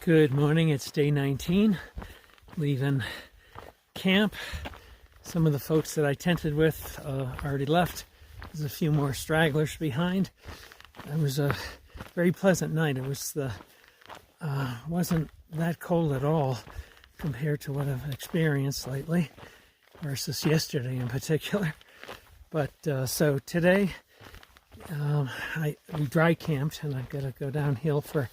Good morning, it's day 19, leaving camp. Some of the folks that I tented with already left. There's a few more stragglers behind. It was a very pleasant night. It was wasn't that cold at all compared to what I've experienced lately, versus yesterday in particular. But so today we dry camped, and I've got to go downhill for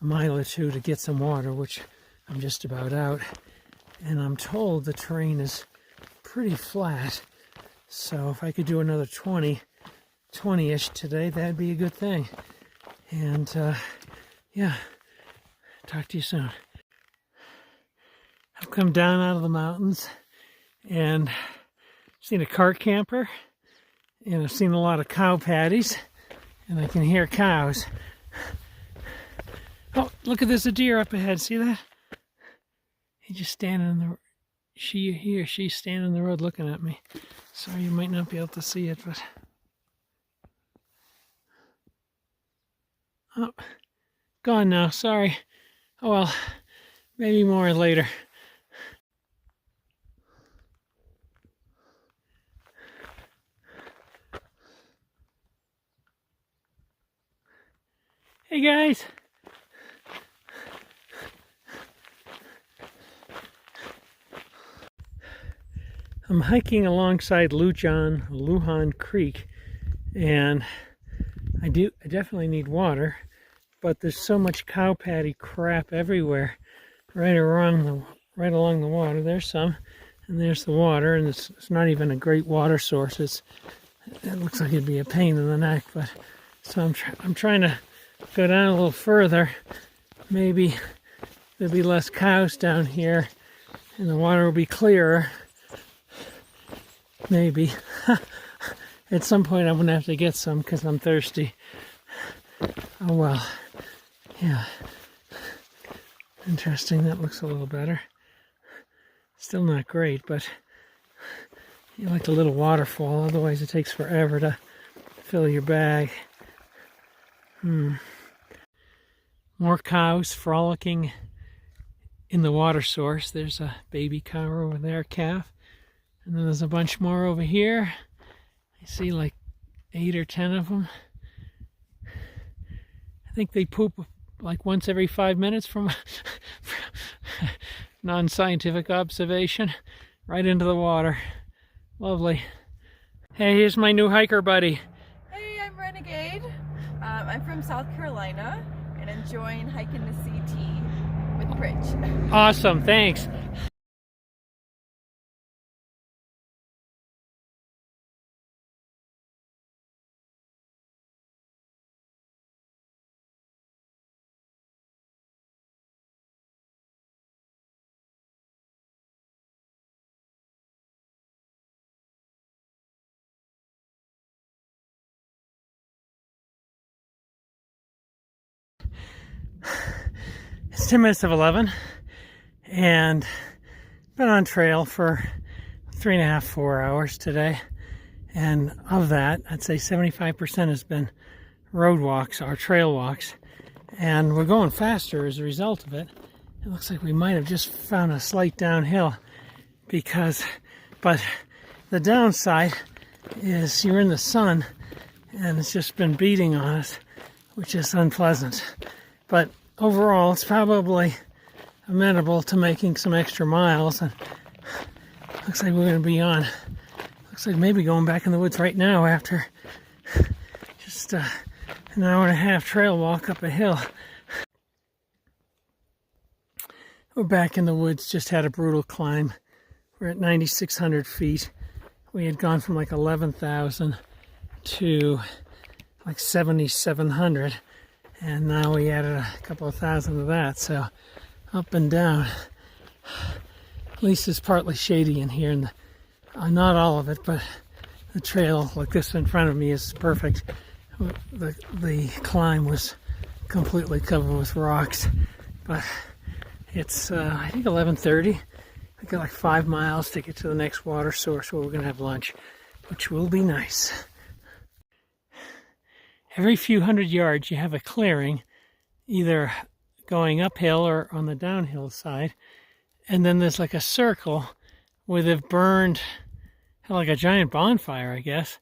a mile or two to get some water, which I'm just about out. And I'm told the terrain is pretty flat, so if I could do another 20-ish today, that'd be a good thing. And yeah, talk to you soon. I've come down out of the mountains and seen a cart camper, and I've seen a lot of cow patties, and I can hear cows. Oh, look at there's a deer up ahead. See that? He's just standing in the... She's standing in the road looking at me. Sorry, you might not be able to see it, but... Oh, gone now. Sorry. Oh well, maybe more later. Hey guys! I'm hiking alongside Lujan Creek, and I definitely need water, but there's so much cow patty crap everywhere, right along the water. There's some, and there's the water, and it's not even a great water source. It looks like it'd be a pain in the neck, but so I'm trying to go down a little further. Maybe there'll be less cows down here, and the water will be clearer. Maybe. At some point I'm going to have to get some because I'm thirsty. Oh well. Yeah. Interesting, that looks a little better. Still not great, but you like a little waterfall, otherwise it takes forever to fill your bag. More cows frolicking in the water source. There's a baby cow over there, a calf. And then there's a bunch more over here. I see like 8 or 10 of them. I think they poop like once every 5 minutes from non-scientific observation right into the water. Lovely. Hey, here's my new hiker buddy. Hey, I'm Renegade. I'm from South Carolina and enjoying hiking the CT with Pritch. Awesome, thanks. It's 10 minutes of 11, and been on trail for 3.5, 4 hours today. And of that, I'd say 75% has been road walks or trail walks. And we're going faster as a result of it. It looks like we might have just found a slight downhill but the downside is you're in the sun and it's just been beating on us, which is unpleasant. But overall, it's probably amenable to making some extra miles, and looks like we're going to be on. Looks like maybe going back in the woods right now after just an hour and a half trail walk up a hill. We're back in the woods, just had a brutal climb. We're at 9,600 feet. We had gone from like 11,000 to like 7,700. And now we added a couple of thousand to that, so up and down. At least it's partly shady in here, and not all of it, but the trail like this in front of me is perfect. The climb was completely covered with rocks, but it's I think 11:30. We got like 5 miles to get to the next water source where we're going to have lunch, which will be nice. Every few hundred yards you have a clearing, either going uphill or on the downhill side. And then there's like a circle where they've burned, like a giant bonfire, I guess,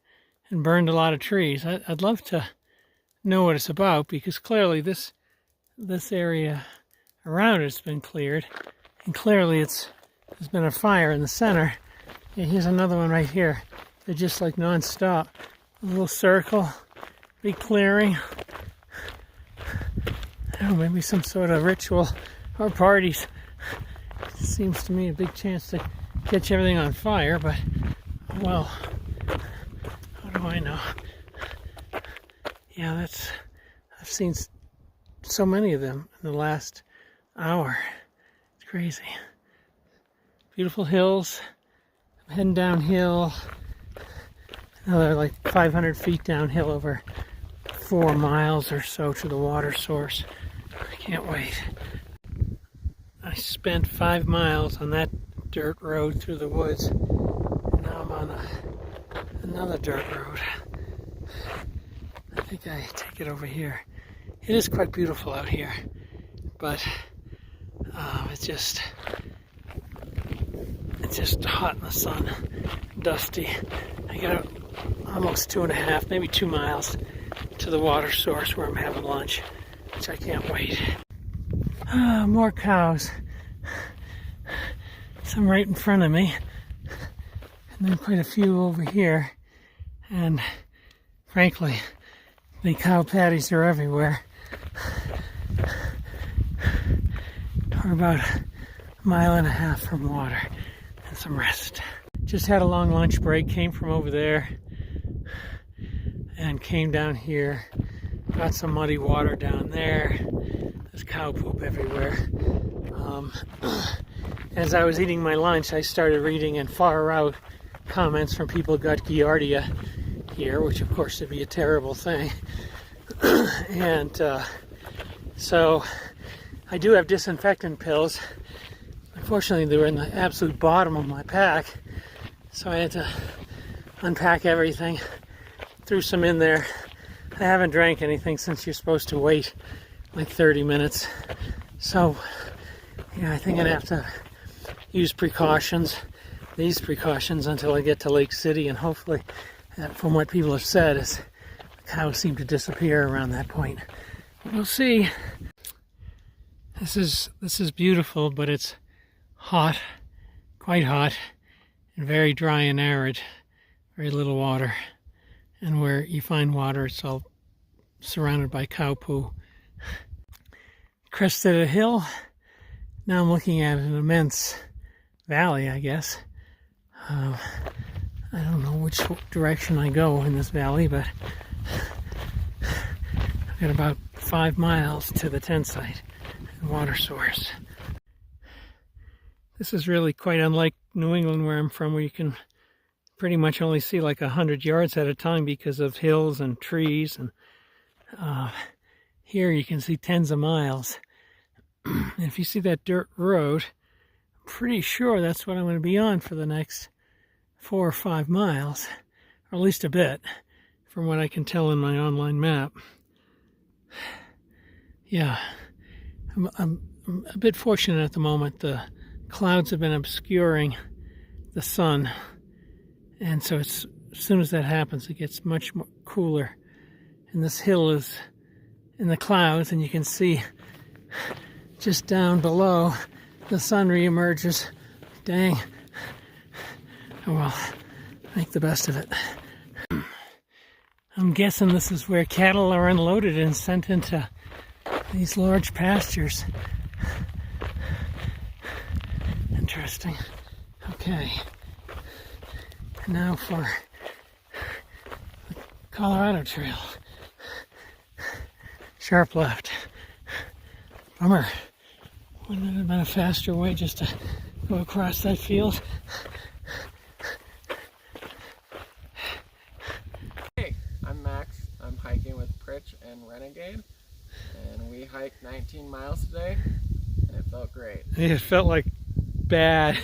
and burned a lot of trees. I'd love to know what it's about, because clearly this area around it's been cleared, and clearly there's been a fire in the center. And here's another one right here. They're just like non-stop. A little circle, big clearing. I don't know, maybe some sort of ritual or parties. It seems to me a big chance to catch everything on fire, but well, how do I know? Yeah, I've seen so many of them in the last hour. It's crazy. Beautiful hills. I'm heading downhill. Another like 500 feet downhill over 4 miles or so to the water source. I can't wait. I spent 5 miles on that dirt road through the woods. And now I'm on another dirt road. I think I take it over here. It is quite beautiful out here, but it's just hot in the sun, dusty. I got almost 2.5, maybe 2 miles to the water source where I'm having lunch, which I can't wait. More cows. Some right in front of me, and then quite a few over here. And frankly, the cow patties are everywhere. We're about 1.5 miles from water and some rest. Just had a long lunch break, came from over there and came down here. Got some muddy water down there. There's cow poop everywhere. As I was eating my lunch, I started reading in far out comments from people who got Giardia here, which of course would be a terrible thing. And so I do have disinfectant pills. Unfortunately, they were in the absolute bottom of my pack, so I had to unpack everything, threw some in there. I haven't drank anything since you're supposed to wait like 30 minutes. So, yeah, I think I'd have to use these precautions until I get to Lake City, and hopefully, from what people have said, is the cows seem to disappear around that point. We'll see. This is beautiful, but it's hot, quite hot, and very dry and arid. Very little water. And where you find water, it's all surrounded by cow poo. Crested a hill. Now I'm looking at an immense valley, I guess. I don't know which direction I go in this valley, but I've got about 5 miles to the tent site and water source. This is really quite unlike New England, where I'm from, where you can pretty much only see like 100 yards at a time because of hills and trees. And here you can see tens of miles. And if you see that dirt road, I'm pretty sure that's what I'm going to be on for the next 4 or 5 miles, or at least a bit, from what I can tell in my online map. Yeah, I'm a bit fortunate at the moment. The clouds have been obscuring the sun, and so as soon as that happens, it gets much more cooler. And this hill is in the clouds, and you can see just down below the sun reemerges. Dang. Oh well, make the best of it. I'm guessing this is where cattle are unloaded and sent into these large pastures. Interesting. Okay. Now for the Colorado Trail. Sharp left. Bummer. Wouldn't it have been a faster way just to go across that field? Hey, I'm Max. I'm hiking with Pritch and Renegade, and we hiked 19 miles today, and it felt great. It felt like bad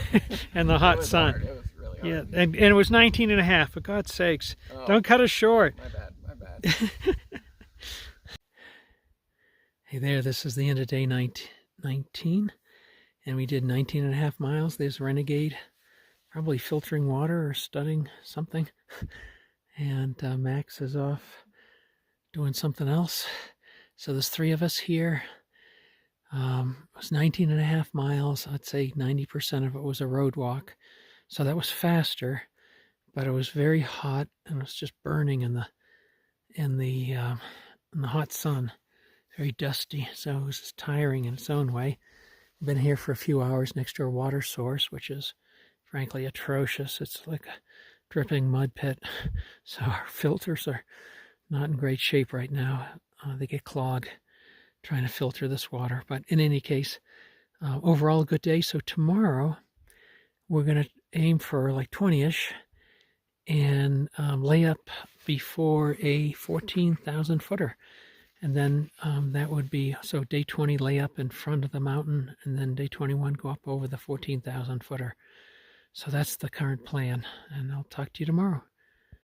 and the hot It was sun. hard. It was really Yeah, hard. and it was 19 and a half, for God's sakes. Oh, Don't cut us short. my bad. My bad. Hey there, this is the end of day 19, and we did 19 and a half miles. There's Renegade, probably filtering water or studying something. And Max is off doing something else. So there's 3 of us here. It was 19 and a half miles. I'd say 90% of it was a road walk. So that was faster, but it was very hot and it was just burning in the hot sun. Very dusty, so it was just tiring in its own way. We've been here for a few hours next to a water source, which is frankly atrocious. It's like a dripping mud pit, so our filters are not in great shape right now. They get clogged trying to filter this water, but in any case, overall a good day. So tomorrow we're going to aim for like 20-ish and lay up before a 14,000 footer. And then that would be, so day 20 lay up in front of the mountain, and then day 21 go up over the 14,000 footer. So that's the current plan, and I'll talk to you tomorrow.